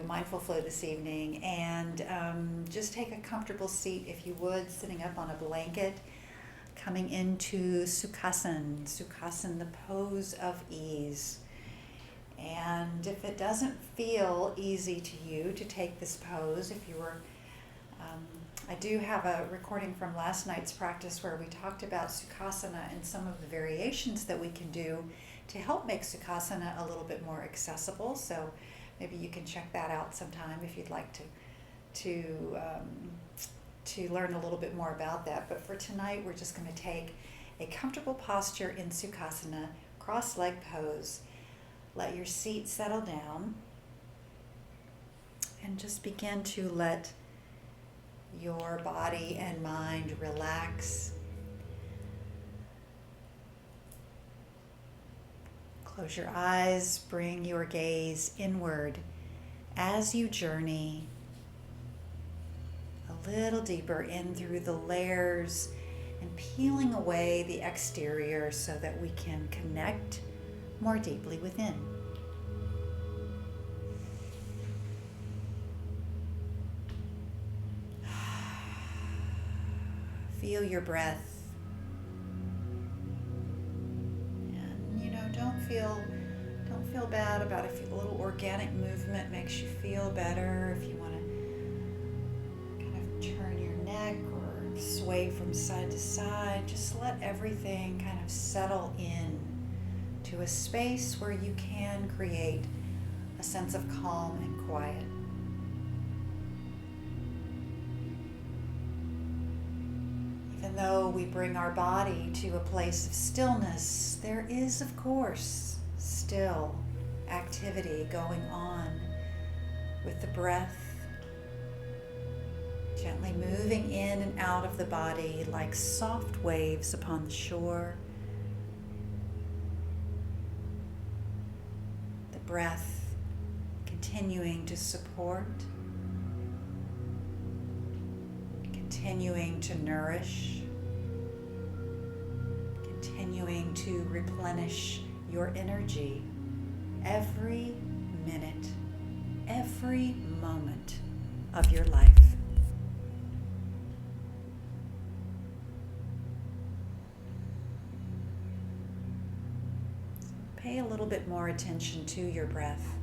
Mindful Flow this evening, and just take a comfortable seat if you would, sitting up on a blanket, coming into Sukhasana, Sukhasana, the pose of ease. And if it doesn't feel easy to you to take this pose, if you were, I do have a recording from last night's practice where we talked about Sukhasana and some of the variations that we can do to help make Sukhasana a little bit more accessible. So maybe you can check that out sometime if you'd like to learn a little bit more about that. But for tonight, we're just going to take a comfortable posture in Sukhasana, cross-leg pose. Let your seat settle down and just begin to let your body and mind relax. Close your eyes, bring your gaze inward as you journey a little deeper in through the layers and peeling away the exterior so that we can connect more deeply within. Feel your breath. Don't feel bad about if a little organic movement makes you feel better. If you want to kind of turn your neck or sway from side to side, just let everything kind of settle in to a space where you can create a sense of calm and quiet. Even though we bring our body to a place of stillness, there is, of course, still activity going on with the breath, gently moving in and out of the body like soft waves upon the shore. The breath continuing to support, continuing to nourish, continuing to replenish your energy every minute, every moment of your life. Pay a little bit more attention to your breath.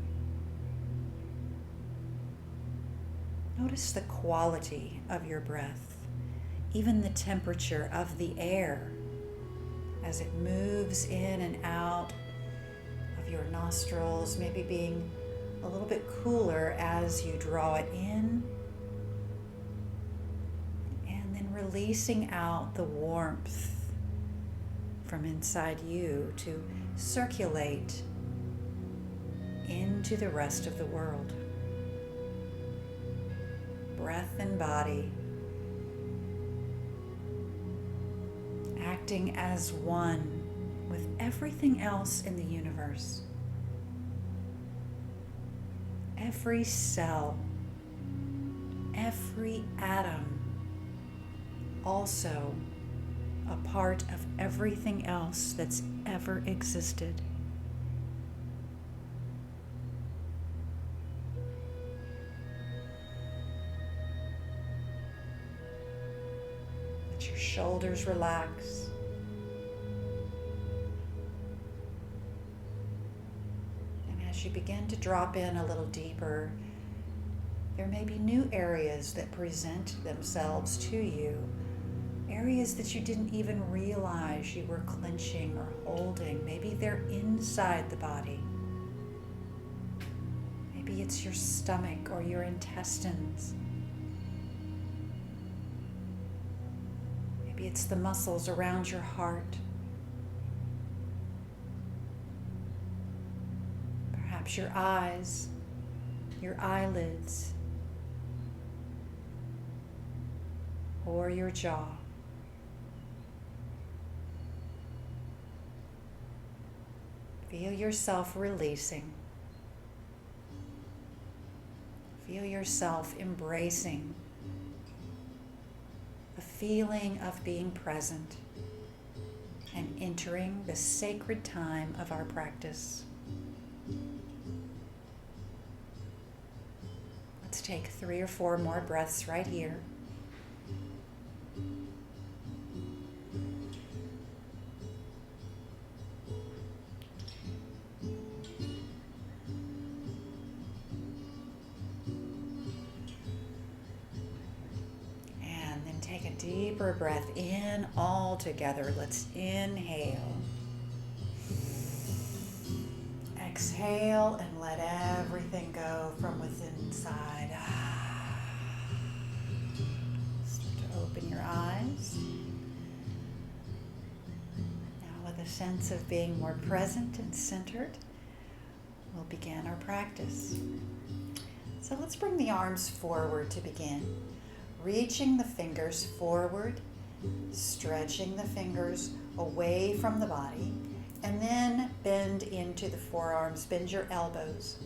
Notice the quality of your breath, even the temperature of the air as it moves in and out of your nostrils, maybe being a little bit cooler as you draw it in, and then releasing out the warmth from inside you to circulate into the rest of the world. Breath and body acting as one with everything else in the universe. Every cell, every atom, also a part of everything else that's ever existed. Let your shoulders relax. And as you begin to drop in a little deeper, there may be new areas that present themselves to you. Areas that you didn't even realize you were clenching or holding. Maybe they're inside the body. Maybe it's your stomach or your intestines. Maybe it's the muscles around your heart. Perhaps your eyes, your eyelids, or your jaw. Feel yourself releasing. Feel yourself embracing the feeling of being present and entering the sacred time of our practice. Let's take 3 or 4 more breaths right here. And then take a deeper breath in all together. Let's inhale. Exhale and let everything go from within inside. Start to open your eyes. Now, with a sense of being more present and centered, we'll begin our practice. So let's bring the arms forward to begin. Reaching the fingers forward, stretching the fingers away from the body, and then bend into the forearms, bend your elbows.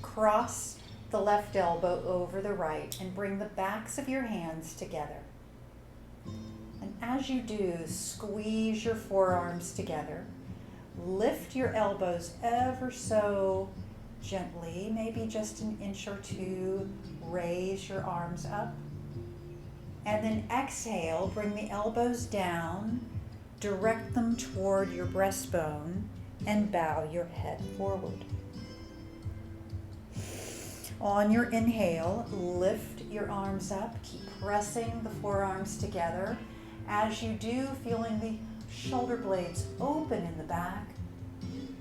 Cross the left elbow over the right and bring the backs of your hands together. And as you do, squeeze your forearms together. Lift your elbows ever so gently, maybe just an inch or two. Raise your arms up. And then exhale, bring the elbows down. Direct them toward your breastbone and bow your head forward. On your inhale, lift your arms up. Keep pressing the forearms together. As you do, feeling the shoulder blades open in the back.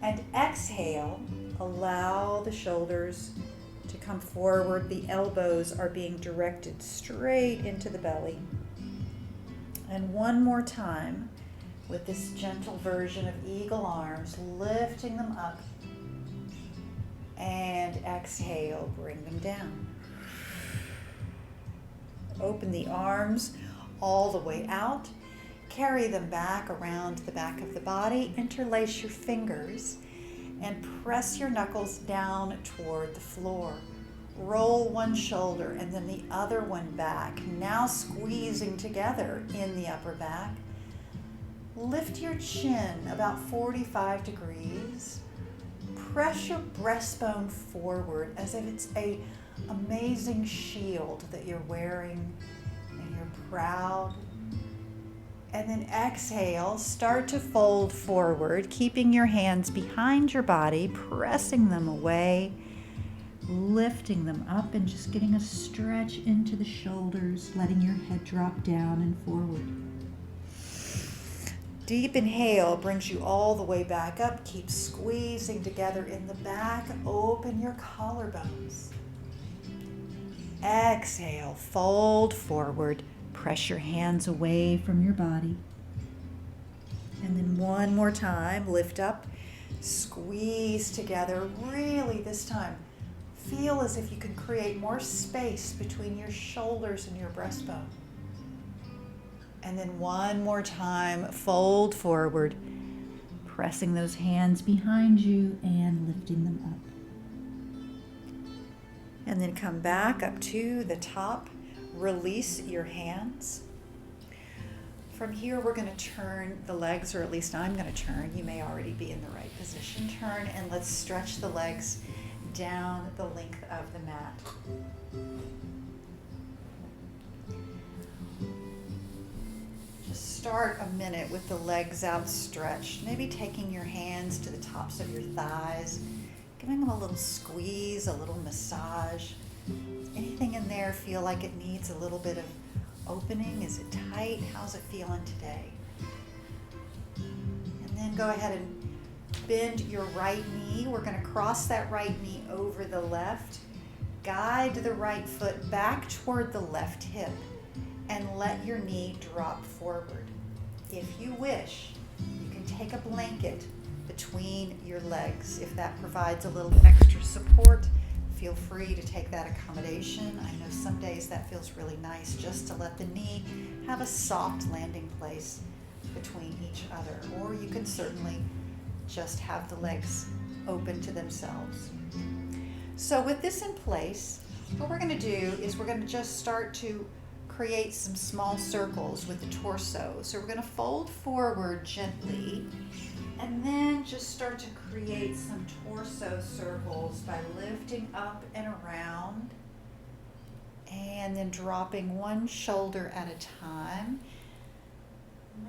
And exhale, allow the shoulders to come forward. The elbows are being directed straight into the belly. And one more time, with this gentle version of eagle arms, lifting them up, and exhale, bring them down. Open the arms all the way out, carry them back around the back of the body, interlace your fingers, and press your knuckles down toward the floor. Roll one shoulder and then the other one back, now squeezing together in the upper back. Lift your chin about 45 degrees. Press your breastbone forward as if it's an amazing shield that you're wearing and you're proud. And then exhale, start to fold forward, keeping your hands behind your body, pressing them away, lifting them up and just getting a stretch into the shoulders, letting your head drop down and forward. Deep inhale brings you all the way back up. Keep squeezing together in the back. Open your collarbones. Exhale, fold forward. Press your hands away from your body. And then one more time, lift up, squeeze together. Really this time, feel as if you can create more space between your shoulders and your breastbone. And then one more time, fold forward, pressing those hands behind you and lifting them up. And then come back up to the top, release your hands. From here, we're going to turn the legs, or at least I'm going to turn. You may already be in the right position. Turn and let's stretch the legs down the length of the mat. Start a minute with the legs outstretched, maybe taking your hands to the tops of your thighs, giving them a little squeeze, a little massage. Anything in there feel like it needs a little bit of opening? Is it tight? How's it feeling today? And then go ahead and bend your right knee. We're going to cross that right knee over the left. Guide the right foot back toward the left hip and let your knee drop forward. If you wish, you can take a blanket between your legs. If that provides a little extra support, feel free to take that accommodation. I know some days that feels really nice, just to let the knee have a soft landing place between each other. Or you can certainly just have the legs open to themselves. So with this in place, what we're going to do is we're going to just start to create some small circles with the torso. So we're going to fold forward gently and then just start to create some torso circles by lifting up and around and then dropping one shoulder at a time.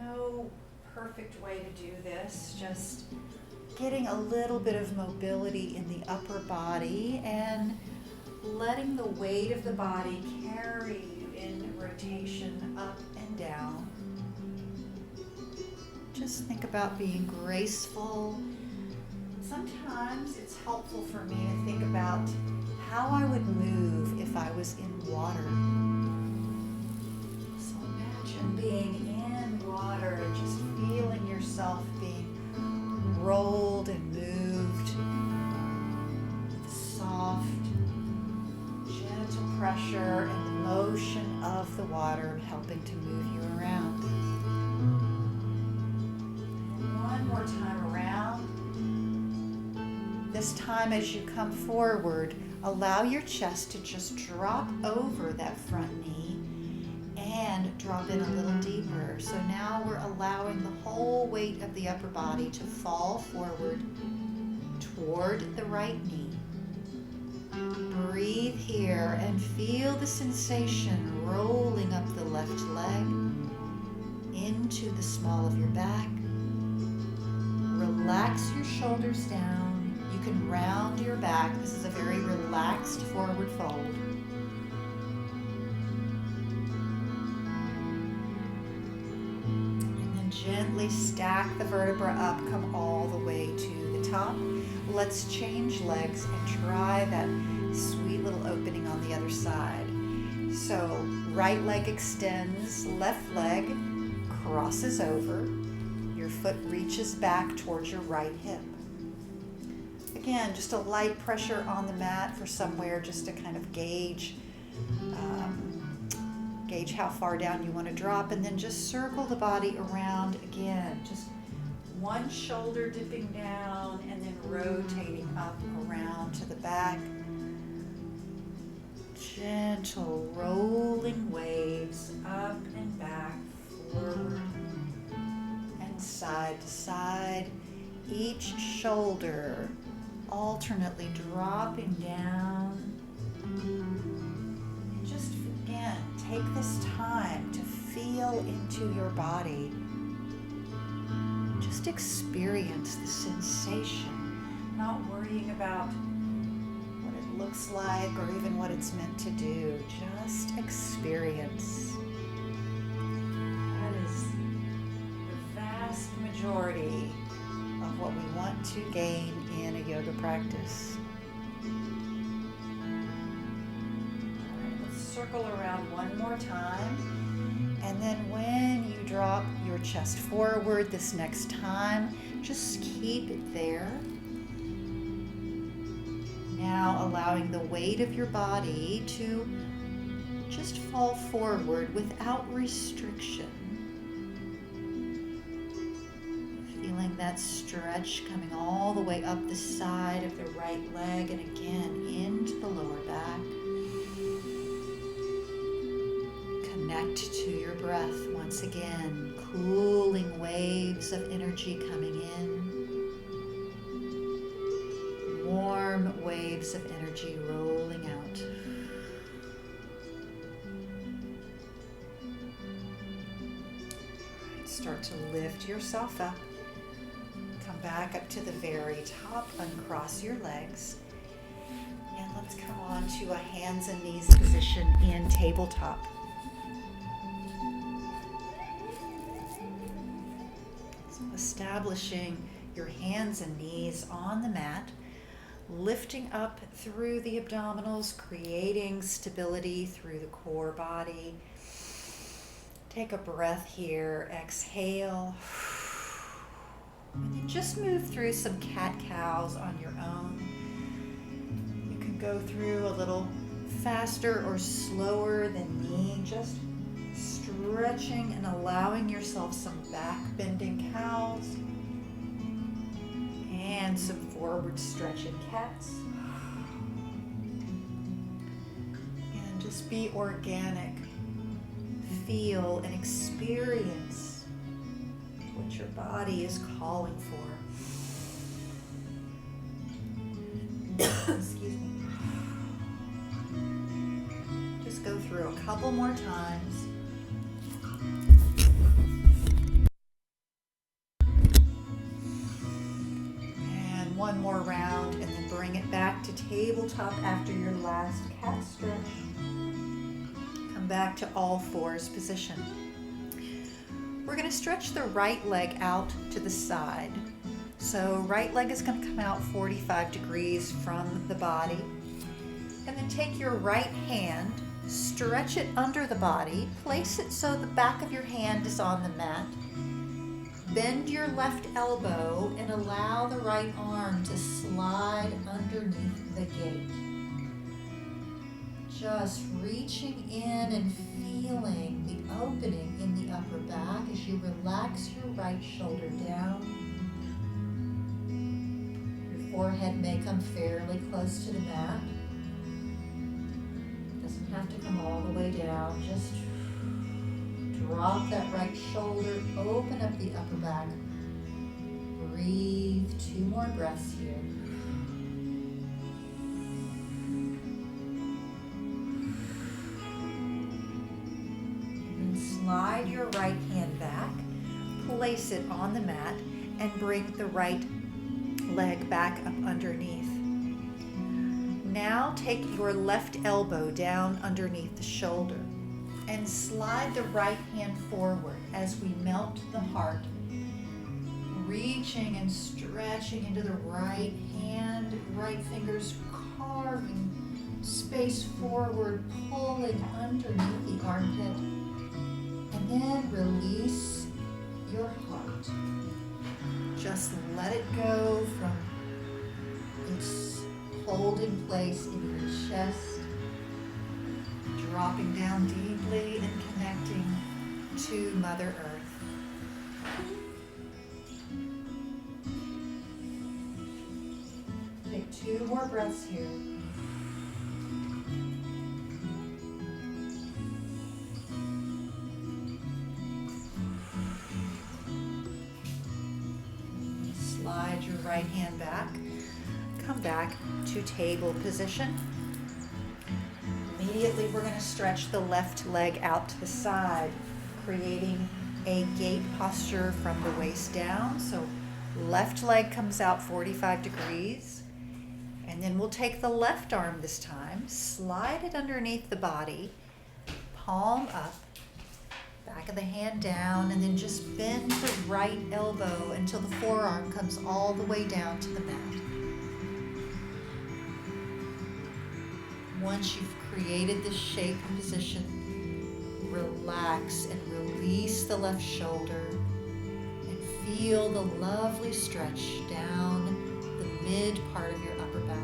No perfect way to do this, just getting a little bit of mobility in the upper body and letting the weight of the body carry you in rotation up and down. Just think about being graceful. Sometimes it's helpful for me to think about how I would move if I was in water. So imagine being in water and just feeling yourself being rolled and moved with soft, gentle pressure and the motion of the water helping to move you around. One more time around. This time as you come forward, allow your chest to just drop over that front knee and drop in a little deeper. So now we're allowing the whole weight of the upper body to fall forward toward the right knee. Breathe here and feel the sensation rolling up the left leg into the small of your back. Relax your shoulders down. You can round your back. This is a very relaxed forward fold. And then gently stack the vertebra up, come all the way to the top. Let's change legs and try that sweet little opening on the other side. So right leg extends, left leg crosses over. Your foot reaches back towards your right hip. Again, just a light pressure on the mat for somewhere just to kind of gauge how far down you want to drop, and then just circle the body around again. Just one shoulder dipping down and then rotating up around to the back. Gentle rolling waves up and back, forward and side to side. Each shoulder alternately dropping down. And just again, take this time to feel into your body. Just experience the sensation, not worrying about what it looks like or even what it's meant to do. Just experience. That is the vast majority of what we want to gain in a yoga practice. All right, let's circle around one more time. And then when you drop your chest forward this next time, just keep it there. Now allowing the weight of your body to just fall forward without restriction. That stretch coming all the way up the side of the right leg and again into the lower back. Connect to your breath once again, cooling waves of energy coming in, warm waves of energy rolling out. All right, start to lift yourself up. Come back up to the very top, uncross your legs, and let's come on to a hands and knees position in tabletop. So establishing your hands and knees on the mat, lifting up through the abdominals, creating stability through the core body. Take a breath here, exhale. And then just move through some cat-cows on your own. You can go through a little faster or slower than me, just stretching and allowing yourself some back bending cows and some forward stretching cats. And just be organic. Feel and experience what your body is calling for. Excuse me. Just go go through a couple more times. And one more round, and then bring it back to tabletop after your last cat stretch. Come back to all fours position. We're going to stretch the right leg out to the side. So right leg is going to come out 45 degrees from the body. And then take your right hand, stretch it under the body, place it so the back of your hand is on the mat. Bend your left elbow and allow the right arm to slide underneath the gate. Just reaching in and feeling the opening in the upper back as you relax your right shoulder down. Your forehead may come fairly close to the mat. Doesn't have to come all the way down. Just drop that right shoulder, open up the upper back. Breathe 2 more breaths here. Slide your right hand back, place it on the mat, and bring the right leg back up underneath. Now take your left elbow down underneath the shoulder and slide the right hand forward as we melt the heart, reaching and stretching into the right hand, right fingers carving space forward, pulling underneath the armpit. And then release your heart. Just let it go from its holding place in your chest, dropping down deeply and connecting to Mother Earth. Take 2 more breaths here. Slide your right hand back. Come back to table position. Immediately we're going to stretch the left leg out to the side, creating a gate posture from the waist down. So left leg comes out 45 degrees. And then we'll take the left arm this time, slide it underneath the body, palm up, back of the hand down, and then just bend the right elbow until the forearm comes all the way down to the mat. Once you've created this shape and position, relax and release the left shoulder and feel the lovely stretch down the mid part of your upper back.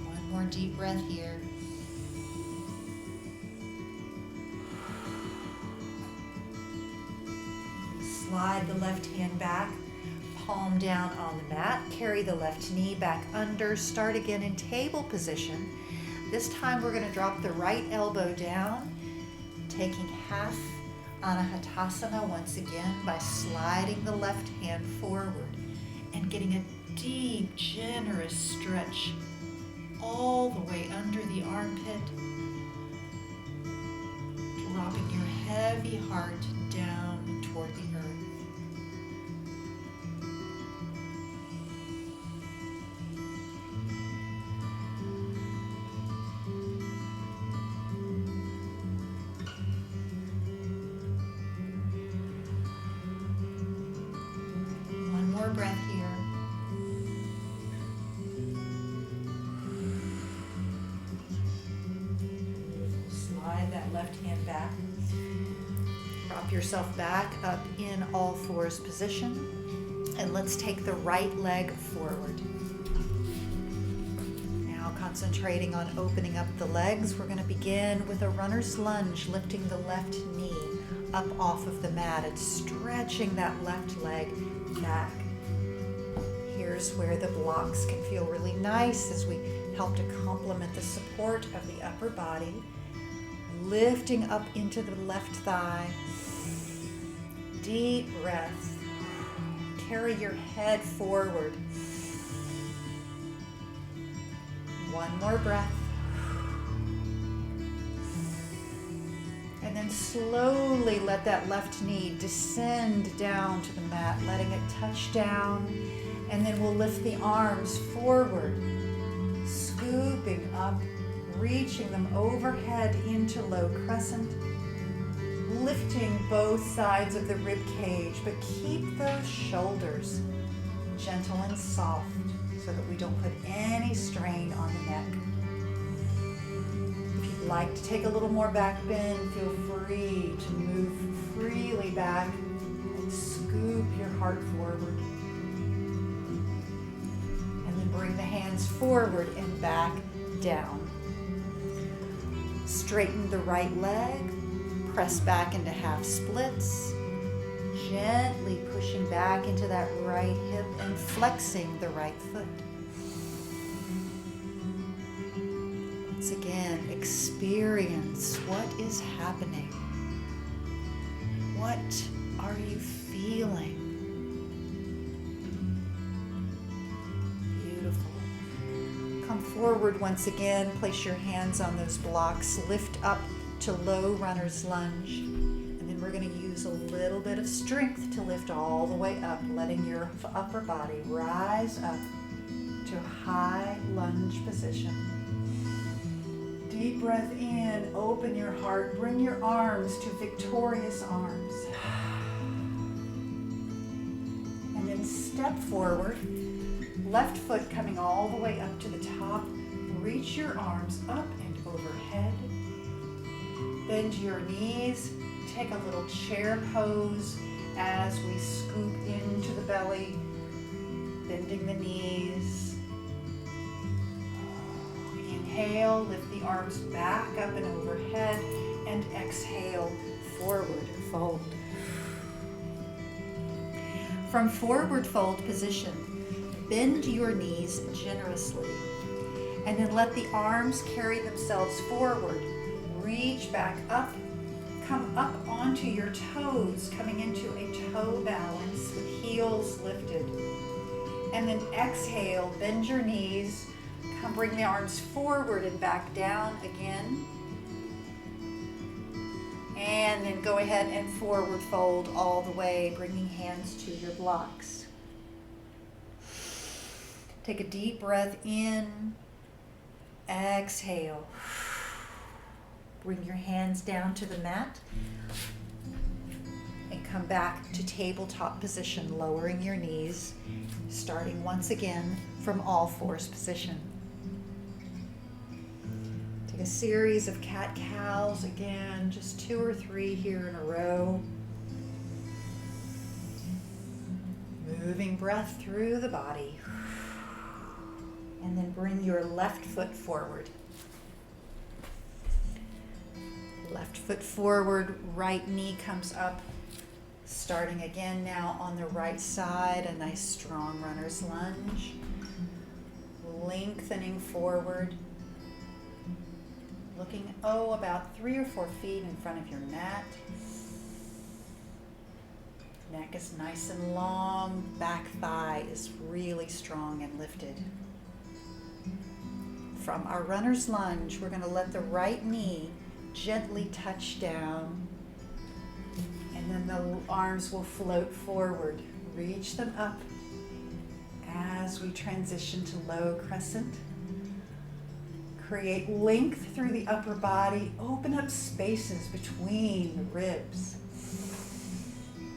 One more deep breath here. Slide the left hand back, palm down on the mat, carry the left knee back under, start again in table position. This time we're going to drop the right elbow down, taking half Anahatasana once again by sliding the left hand forward and getting a deep, generous stretch all the way under the armpit, dropping your heavy heart down toward the earth. One more breath here. Slide that left hand back. Drop yourself back up in all fours position. And let's take the right leg forward. Now concentrating on opening up the legs, we're going to begin with a runner's lunge, lifting the left knee up off of the mat and stretching that left leg back. Here's where the blocks can feel really nice as we help to complement the support of the upper body. Lifting up into the left thigh, deep breath. Carry your head forward. One more breath. And then slowly let that left knee descend down to the mat, letting it touch down. And then we'll lift the arms forward, scooping up, reaching them overhead into low crescent, lifting both sides of the rib cage, but keep those shoulders gentle and soft so that we don't put any strain on the neck. If you'd like to take a little more back bend, feel free to move freely back and scoop your heart forward. And then bring the hands forward and back down. Straighten the right leg, press back into half splits, gently pushing back into that right hip and flexing the right foot. Once again, experience what is happening. What are you feeling? Beautiful. Come forward once again, place your hands on those blocks, lift up to low runner's lunge. And then we're going to use a little bit of strength to lift all the way up, letting your upper body rise up to high lunge position. Deep breath in, open your heart, bring your arms to victorious arms. And then step forward, left foot coming all the way up to the top. Reach your arms up and overhead. Bend your knees, take a little chair pose as we scoop into the belly, bending the knees. Inhale, lift the arms back up and overhead, and exhale, forward fold. From forward fold position, bend your knees generously, and then let the arms carry themselves forward. Reach back up, come up onto your toes, coming into a toe balance with heels lifted. And then exhale, bend your knees, bring the arms forward and back down again. And then go ahead and forward fold all the way, bringing hands to your blocks. Take a deep breath in, exhale. Bring your hands down to the mat and come back to tabletop position, lowering your knees, starting once again from all fours position. Take a series of cat-cows again, just 2 or 3 here in a row. Moving breath through the body. And then bring your left foot forward. Left foot forward, right knee comes up. Starting again now on the right side, a nice strong runner's lunge. Lengthening forward. Looking, about 3 or 4 feet in front of your mat. Neck is nice and long, back thigh is really strong and lifted. From our runner's lunge, we're going to let the right knee gently touch down, and then the arms will float forward. Reach them up as we transition to low crescent. Create length through the upper body. Open up spaces between the ribs.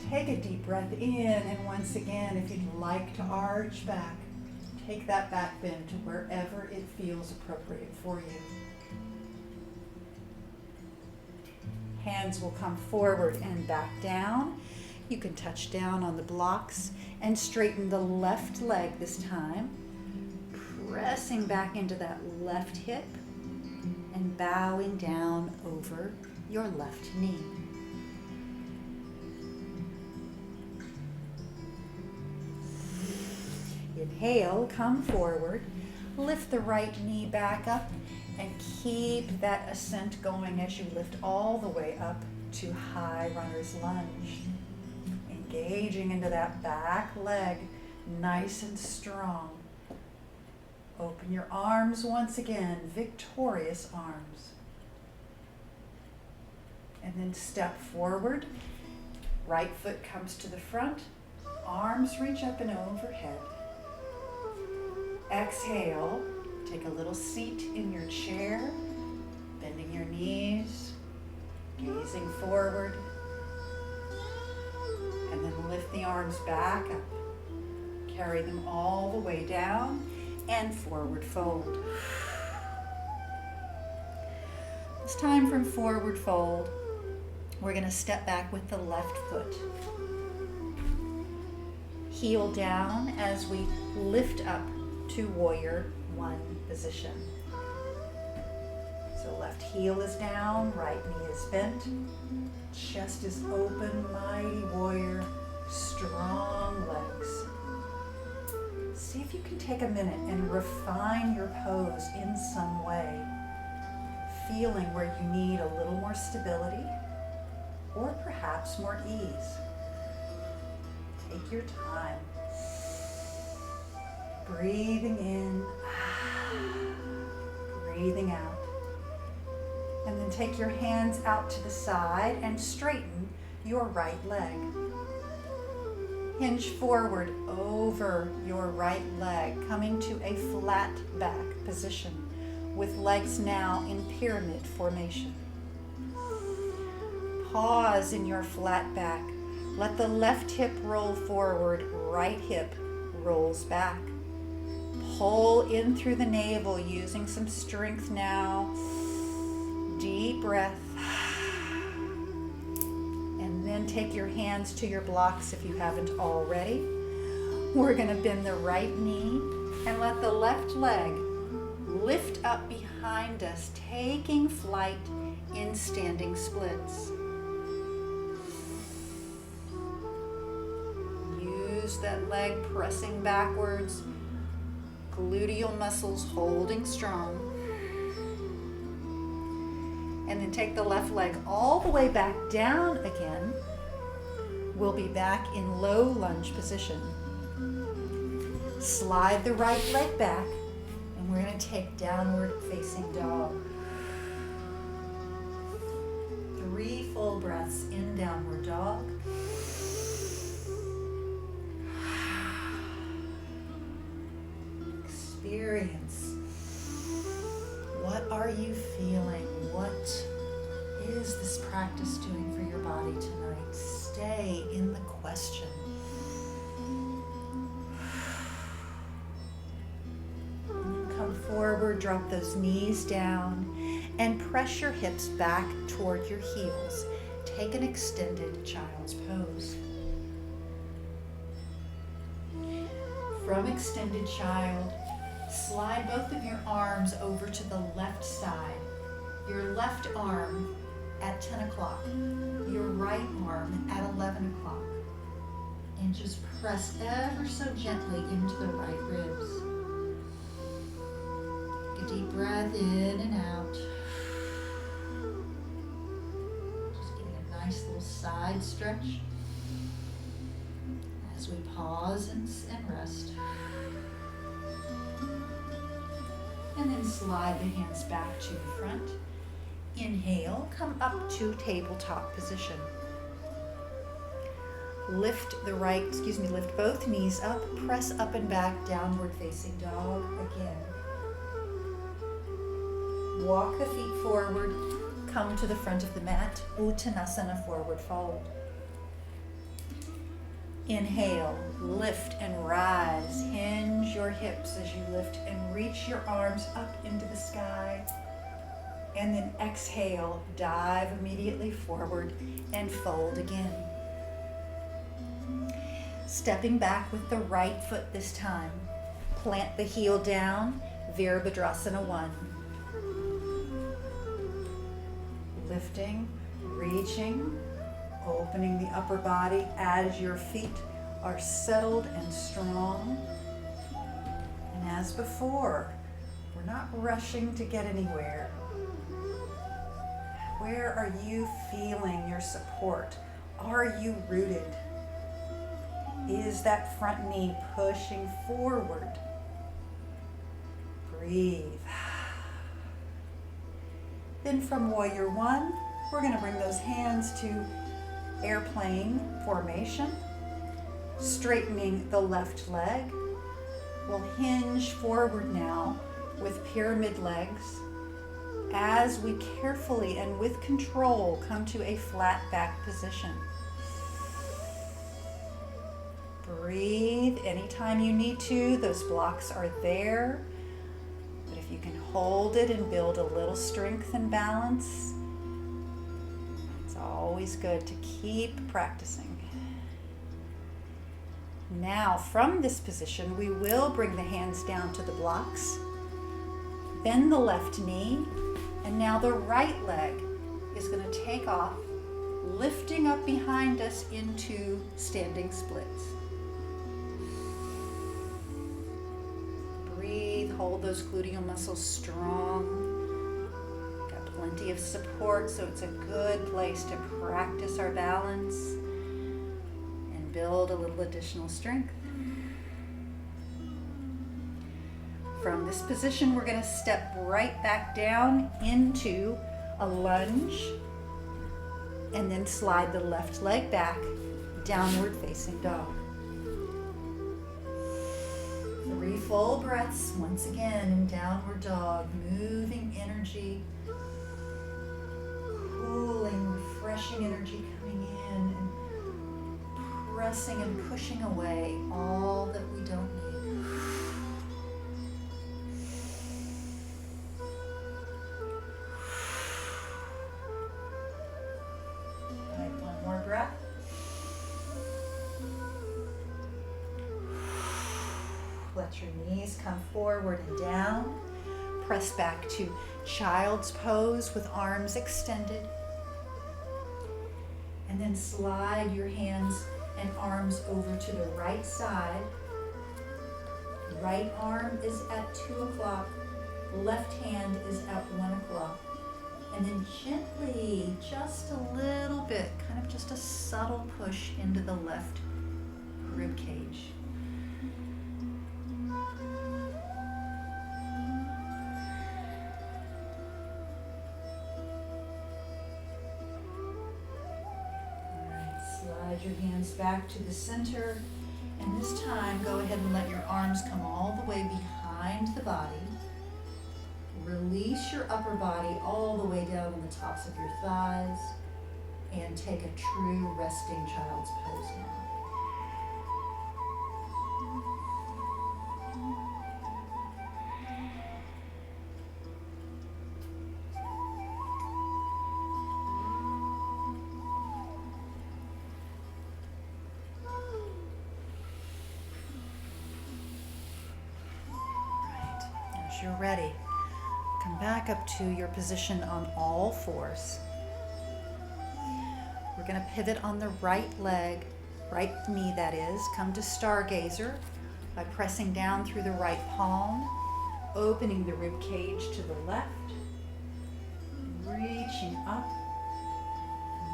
Take a deep breath in, and once again, if you'd like to arch back, take that back bend to wherever it feels appropriate for you. Hands will come forward and back down. You can touch down on the blocks and straighten the left leg this time, pressing back into that left hip and bowing down over your left knee. Inhale, come forward, lift the right knee back up, and keep that ascent going as you lift all the way up to high runner's lunge. Engaging into that back leg, nice and strong. Open your arms once again, victorious arms. And then step forward. Right foot comes to the front, arms reach up and overhead. Exhale, take a little seat in your chair, bending your knees, gazing forward. And then lift the arms back up. Carry them all the way down and forward fold. This time from forward fold, we're going to step back with the left foot. Heel down as we lift up to warrior one position. So left heel is down, right knee is bent. Chest is open, mighty warrior, strong legs. See if you can take a minute and refine your pose in some way, feeling where you need a little more stability or perhaps more ease. Take your time. Breathing in, breathing out. And then take your hands out to the side and straighten your right leg. Hinge forward over your right leg, coming to a flat back position with legs now in pyramid formation. Pause in your flat back. Let the left hip roll forward, right hip rolls back. Pull in through the navel using some strength now. Deep breath. And then take your hands to your blocks if you haven't already. We're going to bend the right knee and let the left leg lift up behind us, taking flight in standing splits. Use that leg pressing backwards, gluteal muscles holding strong. And then take the left leg all the way back down again. We'll be back in low lunge position. Slide the right leg back, and we're going to take downward facing dog. 3 full breaths in downward dog. Experience. What are you feeling? What is this practice doing for your body tonight? Stay in the question. Come forward, drop those knees down, and press your hips back toward your heels. Take an extended child's pose. From extended child, slide both of your arms over to the left side. Your left arm at 10 o'clock, your right arm at 11 o'clock. And just press ever so gently into the right ribs. Take a deep breath in and out. Just getting a nice little side stretch as we pause and rest. And then slide the hands back to the front. Inhale, come up to tabletop position. Lift both knees up, press up and back, downward facing dog again. Walk the feet forward, come to the front of the mat, Uttanasana, forward fold. Inhale, lift and rise. Hinge your hips as you lift and reach your arms up into the sky. And then exhale, dive immediately forward and fold again. Stepping back with the right foot this time. Plant the heel down, Virabhadrasana 1. Lifting, reaching, opening the upper body as your feet are settled and strong. And as before, we're not rushing to get anywhere. Where are you feeling your support? Are you rooted? Is that front knee pushing forward? Breathe. Then from Warrior One, we're going to bring those hands to airplane formation, straightening the left leg. We'll hinge forward now with pyramid legs as we carefully and with control come to a flat back position. Breathe anytime you need to. Those blocks are there. But if you can hold it and build a little strength and balance, it's always good to keep practicing. Now, from this position, we will bring the hands down to the blocks, bend the left knee, and now the right leg is going to take off, lifting up behind us into standing splits. Breathe, hold those gluteal muscles strong. Got plenty of support, so it's a good place to practice our balance and build a little additional strength. From this position, we're going to step right back down into a lunge and then slide the left leg back, downward facing dog. 3 full breaths once again in downward dog, moving energy, cooling, refreshing energy coming in and pressing and pushing away all that we don't need. Breath. Let your knees come forward and down. Press back to child's pose with arms extended. And then slide your hands and arms over to the right side. Right arm is at 2 o'clock. Left hand is at 1 o'clock. And then gently, just a little bit, kind of just a subtle push into the left rib cage. All right, slide your hands back to the center. And this time, go ahead and let your arms come all the way behind the body. Release your upper body all the way down on the tops of your thighs and take a true resting child's pose now. Right, as you're ready, come back up to your position on all fours. We're going to pivot on the right leg, right knee that is. Come to Stargazer by pressing down through the right palm, opening the rib cage to the left, reaching up.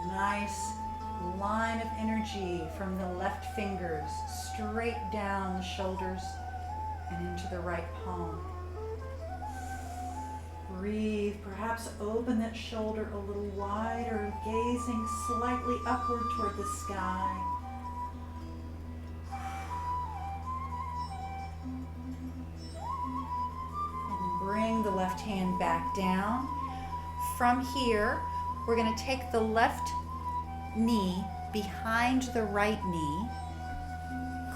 Nice line of energy from the left fingers straight down the shoulders and into the right palm. Breathe, perhaps open that shoulder a little wider, gazing slightly upward toward the sky. And bring the left hand back down. From here, we're going to take the left knee behind the right knee,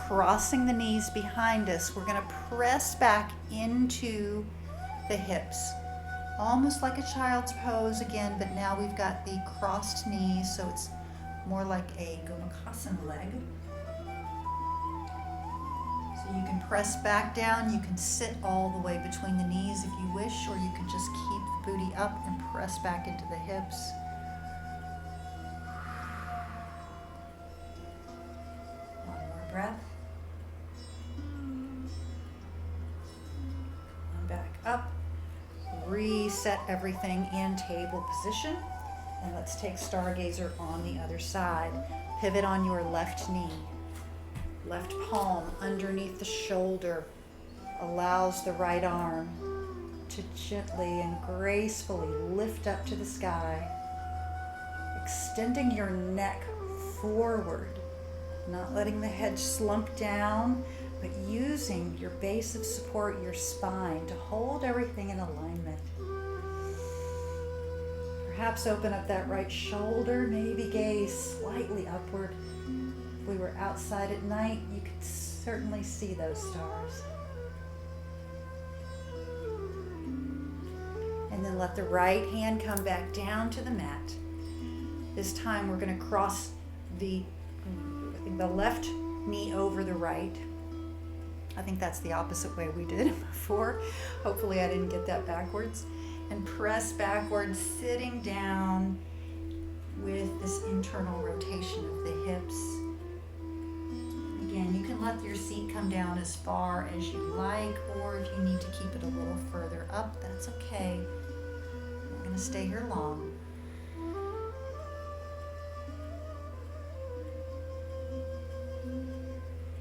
crossing the knees behind us. We're going to press back into the hips. Almost like a child's pose again, but now we've got the crossed knees, so it's more like a Gomukhasana leg. So you can press back down, you can sit all the way between the knees if you wish, or you can just keep the booty up and press back into the hips. One more breath. And back up. Reset everything in table position, and let's take Stargazer on the other side. Pivot on your left knee. Left palm underneath the shoulder allows the right arm to gently and gracefully lift up to the sky, extending your neck forward, not letting the head slump down, but using your base of support, your spine, to hold everything in alignment. Perhaps open up that right shoulder, maybe gaze slightly upward. If we were outside at night, you could certainly see those stars. And then let the right hand come back down to the mat. This time we're going to cross the left knee over the right. I think that's the opposite way we did it before. Hopefully I didn't get that backwards. And press backwards, sitting down with this internal rotation of the hips. Again, you can let your seat come down as far as you like, or if you need to keep it a little further up, that's okay. I'm not going to stay here long.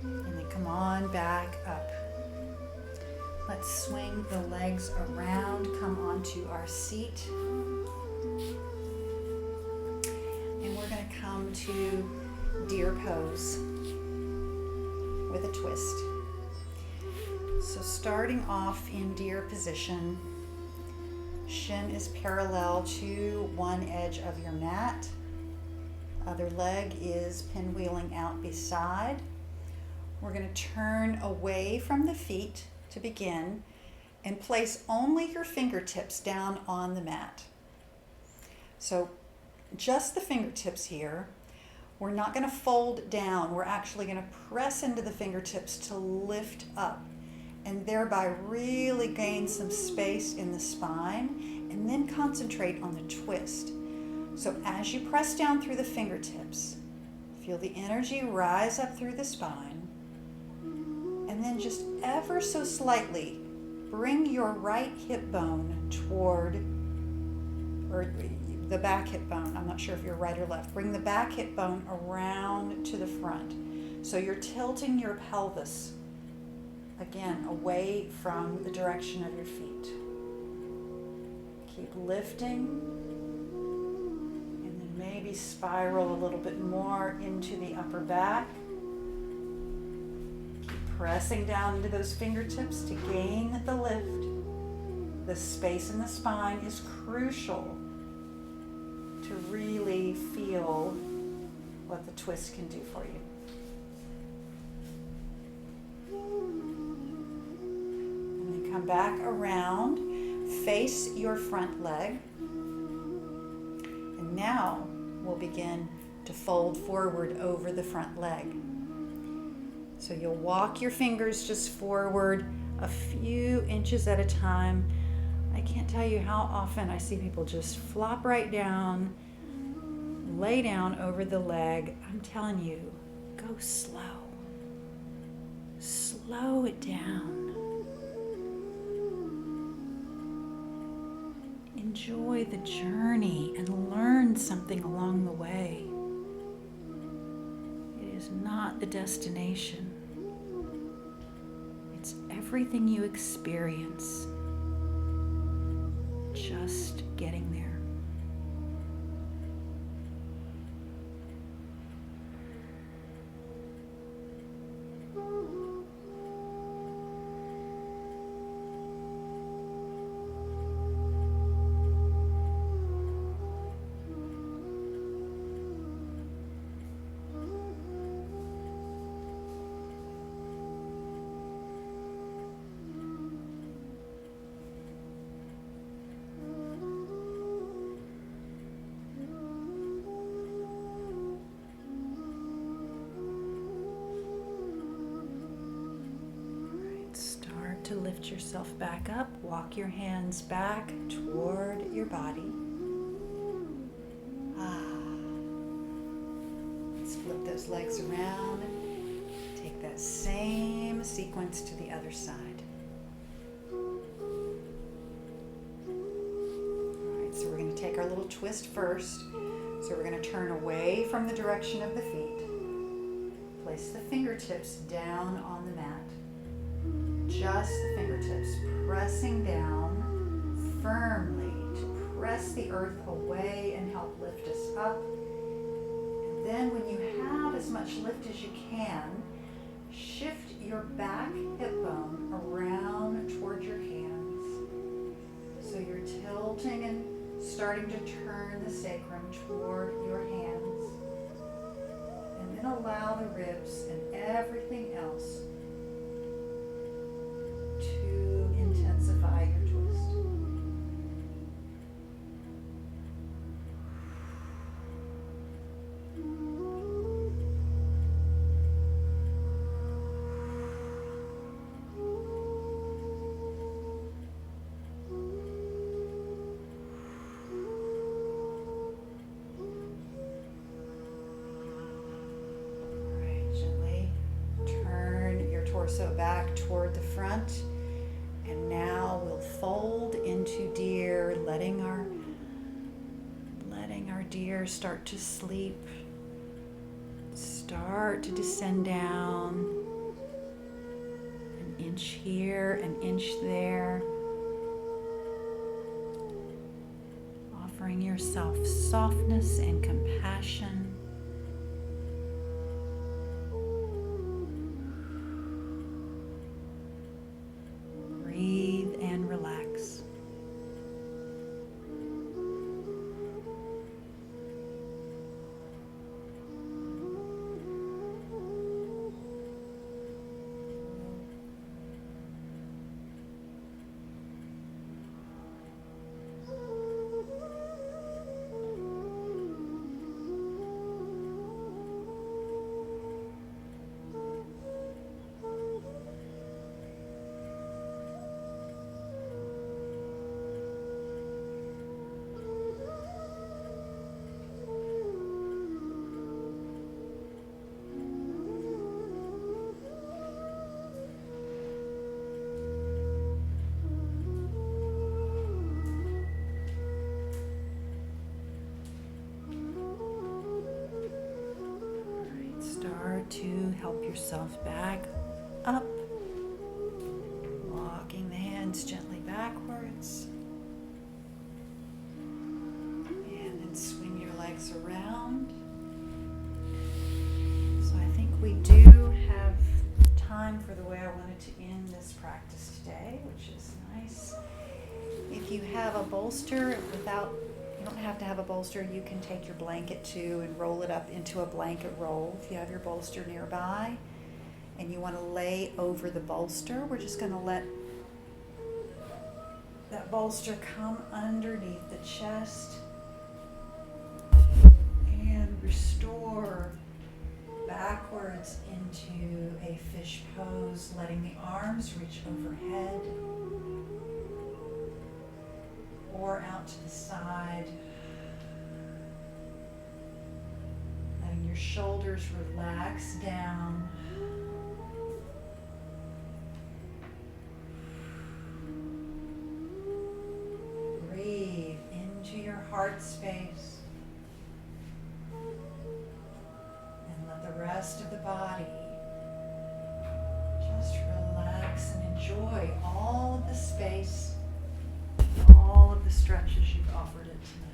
And then come on back up. Let's swing the legs around, come onto our seat. And we're going to come to deer pose with a twist. So starting off in deer position, shin is parallel to one edge of your mat. Other leg is pinwheeling out beside. We're going to turn away from the feet to begin and place only your fingertips down on the mat. So just the fingertips here. We're not going to fold down. We're actually going to press into the fingertips to lift up and thereby really gain some space in the spine, and then concentrate on the twist. So as you press down through the fingertips, feel the energy rise up through the spine. And then just ever so slightly, bring your right hip bone toward, or the back hip bone, I'm not sure if you're right or left, bring the back hip bone around to the front. So you're tilting your pelvis, again, away from the direction of your feet. Keep lifting, and then maybe spiral a little bit more into the upper back. Pressing down into those fingertips to gain the lift. The space in the spine is crucial to really feel what the twist can do for you. And then come back around, face your front leg. And now we'll begin to fold forward over the front leg. So you'll walk your fingers just forward a few inches at a time. I can't tell you how often I see people just flop right down, lay down over the leg. I'm telling you, go slow. Slow it down. Enjoy the journey and learn something along the way. It is not the destination. It's everything you experience, just getting there. To lift yourself back up, walk your hands back toward your body. Let's flip those legs around. Take that same sequence to the other side. Alright, so we're going to take our little twist first. So we're going to turn away from the direction of the feet. Place the fingertips fingertips down on the mat. Just the fingertips, pressing down firmly to press the earth away and help lift us up. And then when you have as much lift as you can, shift your back hip bone around toward your hands. So you're tilting and starting to turn the sacrum toward your hands. And then allow the ribs and everything else to intensify your twist. Torso back toward the front, and now we'll fold into deer, letting our deer start to sleep, start to descend down, an inch here, an inch there, offering yourself softness and compassion. Start to help yourself back up, walking the hands gently backwards, and then swing your legs around. So I think we do have time for the way I wanted to end this practice today, which is nice. If you have a bolster, you don't have to have a bolster. You can take your blanket too and roll it up into a blanket roll if you have your bolster nearby. And you want to lay over the bolster. We're just going to let that bolster come underneath the chest and restore backwards into a fish pose, letting the arms reach overhead or out to the side. Letting your shoulders relax down. Breathe into your heart space. And let the rest of the body just relax and enjoy all of the space, all of the stretches you've offered it tonight.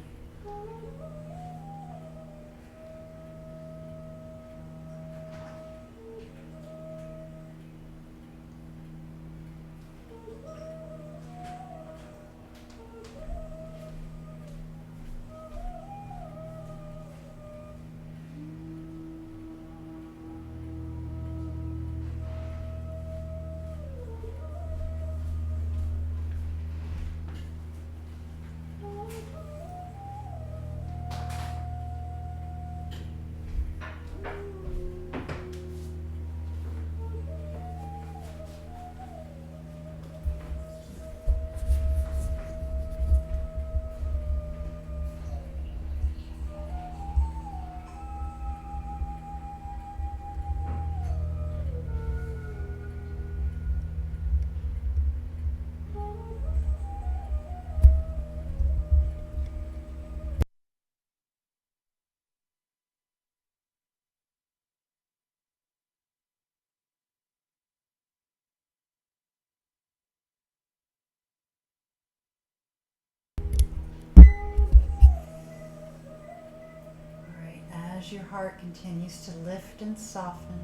as your heart continues to lift and soften.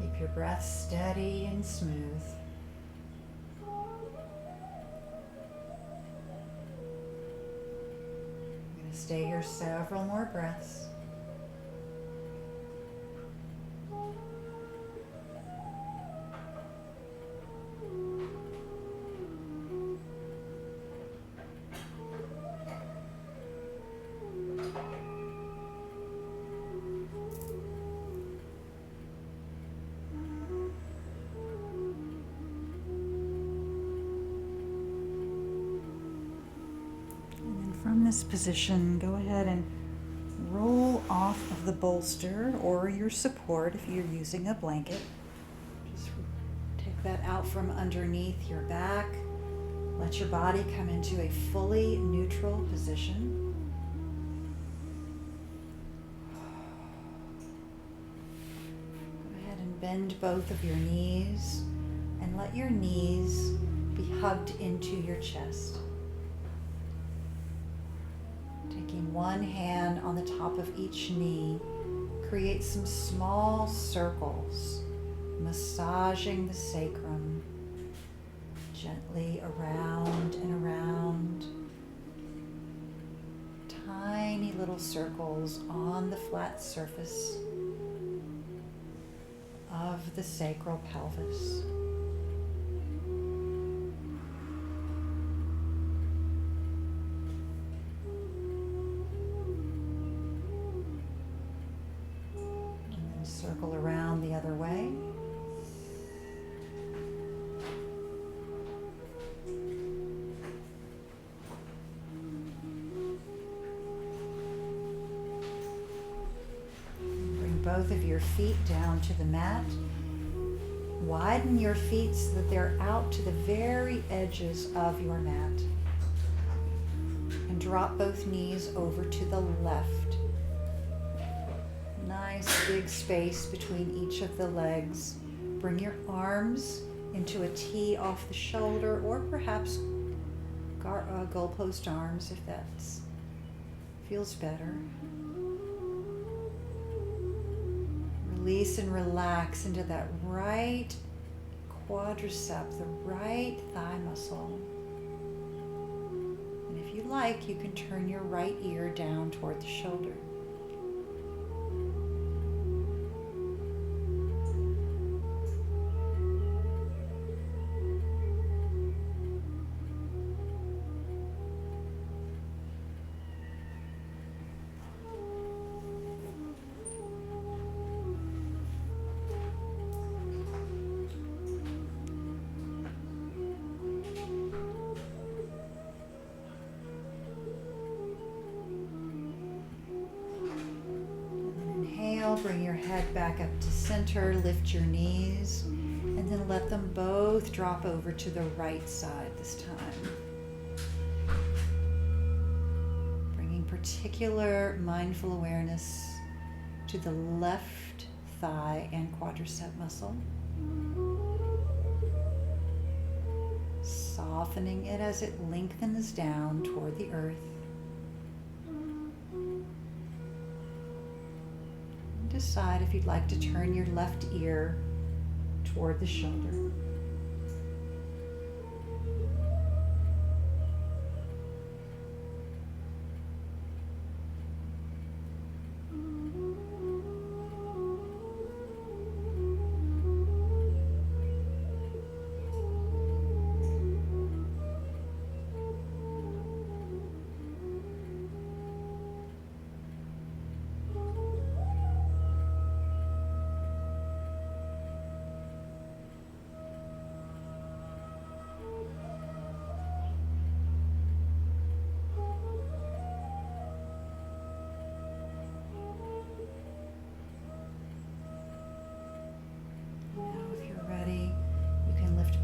Keep your breath steady and smooth. I'm going to stay here several more breaths. From this position, go ahead and roll off of the bolster or your support if you're using a blanket. Just take that out from underneath your back. Let your body come into a fully neutral position. Go ahead and bend both of your knees and let your knees be hugged into your chest. Taking one hand on the top of each knee, create some small circles, massaging the sacrum gently around and around. Tiny little circles on the flat surface of the sacral pelvis. Circle around the other way. Bring both of your feet down to the mat. Widen your feet so that they're out to the very edges of your mat. And drop both knees over to the left. Nice big space between each of the legs. Bring your arms into a T off the shoulder, or perhaps goalpost arms if that feels better. Release and relax into that right quadricep, the right thigh muscle. And if you like, you can turn your right ear down toward the shoulder. Bring your head back up to center, lift your knees, and then let them both drop over to the right side this time. Bringing particular mindful awareness to the left thigh and quadricep muscle. Softening it as it lengthens down toward the earth. Decide if you'd like to turn your left ear toward the shoulder.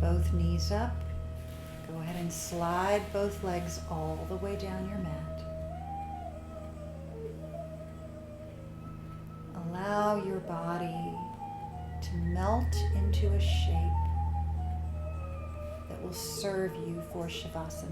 Both knees up. Go ahead and slide both legs all the way down your mat. Allow your body to melt into a shape that will serve you for Shavasana.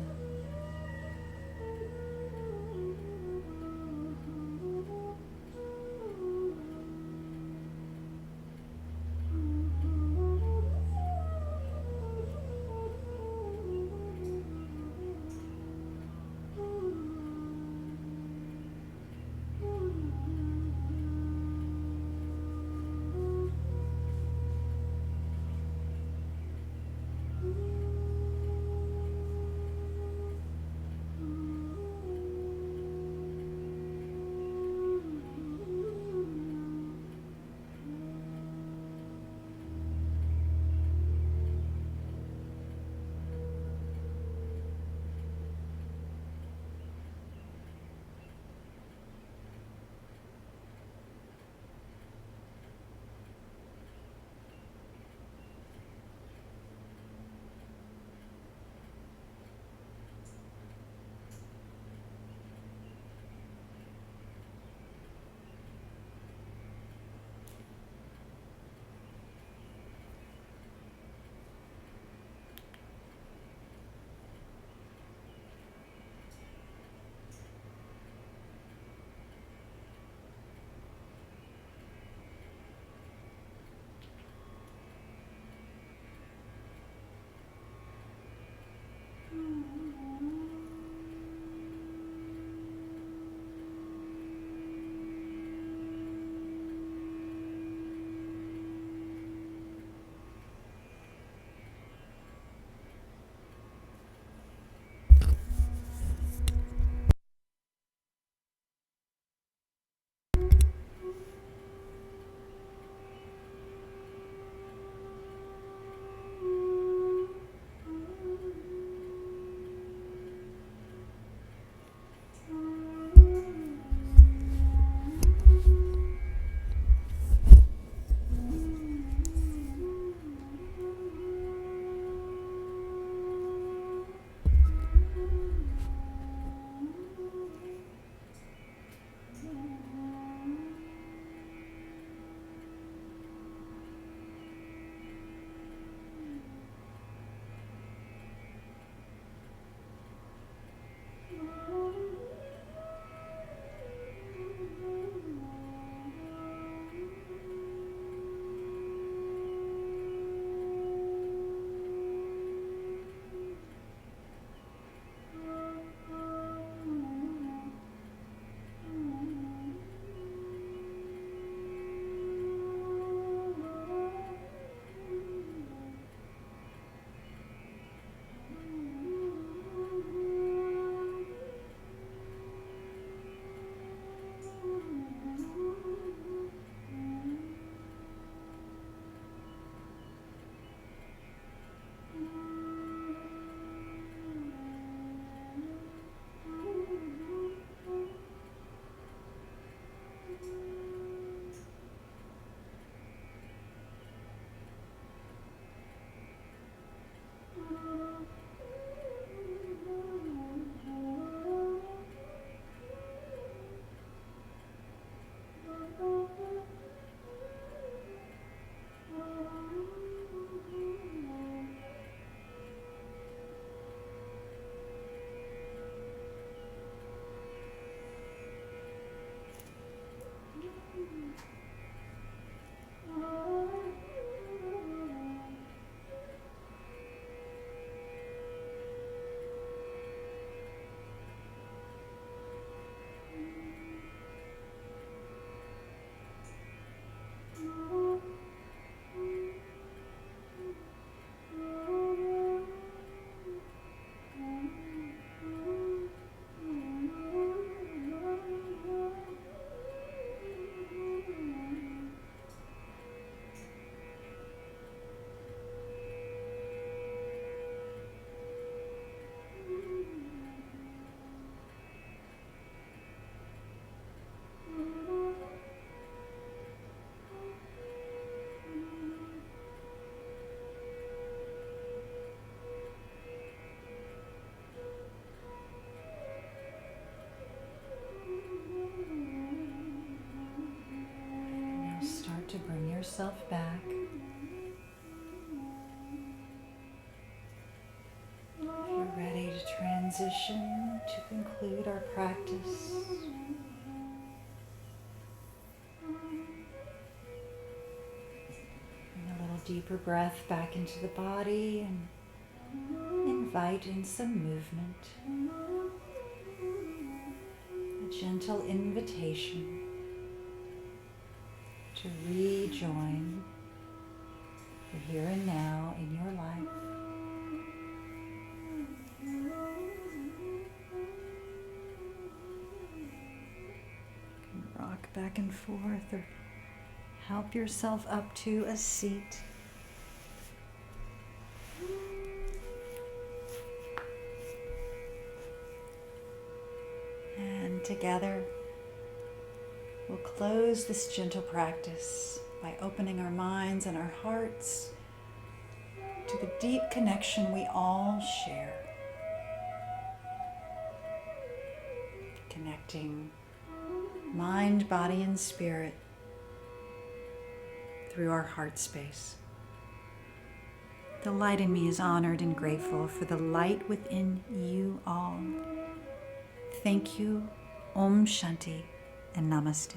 yourself back. If you're ready to transition to conclude our practice, bring a little deeper breath back into the body and invite in some movement. A gentle invitation to rejoin the here and now in your life. You can rock back and forth or help yourself up to a seat. And together, we'll close this gentle practice by opening our minds and our hearts to the deep connection we all share. Connecting mind, body, and spirit through our heart space. The light in me is honored and grateful for the light within you all. Thank you, Om Shanti, and Namaste.